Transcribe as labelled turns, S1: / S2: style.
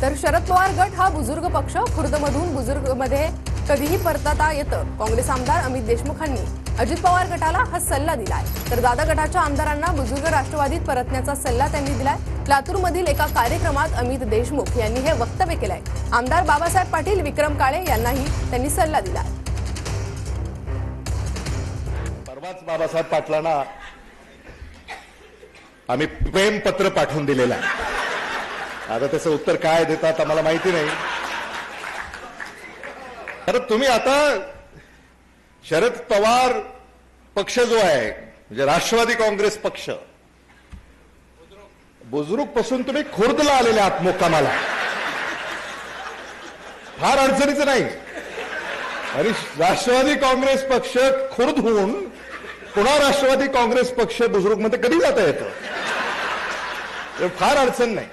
S1: तर शरद पवार गट हा बुजुर्ग पक्ष, खुर्दमधून बुजुर्गमध्ये कधीही परतता येतं. काँग्रेस आमदार अमित देशमुखांनी अजित पवार गटाला हा सल्ला दिलाय. तर दादा गटाच्या आमदारांना बुजुर्ग राष्ट्रवादीत परतण्याचा सल्ला त्यांनी दिलाय. लातूरमधील एका कार्यक्रमात अमित देशमुख यांनी हे वक्तव्य केलंय. आमदार बाबासाहेब पाटील, विक्रम काळे यांनाही त्यांनी सल्ला दिलाय.
S2: परवाच बाबासाहेब पाटलांना आम्ही प्रेमपत्र पाठवून दिलेलं आहे. आता त्याचं उत्तर काय देतात आम्हाला माहिती नाही. तर तुम्ही आता शरद पवार पक्ष जो आहे म्हणजे राष्ट्रवादी काँग्रेस पक्ष, बुजुर्ग पासून तुम्ही खुर्दला आलेले आहात मुक्कामाला. फार अडचणीचं नाही. आणि राष्ट्रवादी काँग्रेस पक्ष खुर्द होऊन पुन्हा राष्ट्रवादी काँग्रेस पक्ष बुजुर्ग मध्ये कधी जाता येतं. फार अडचण नाही.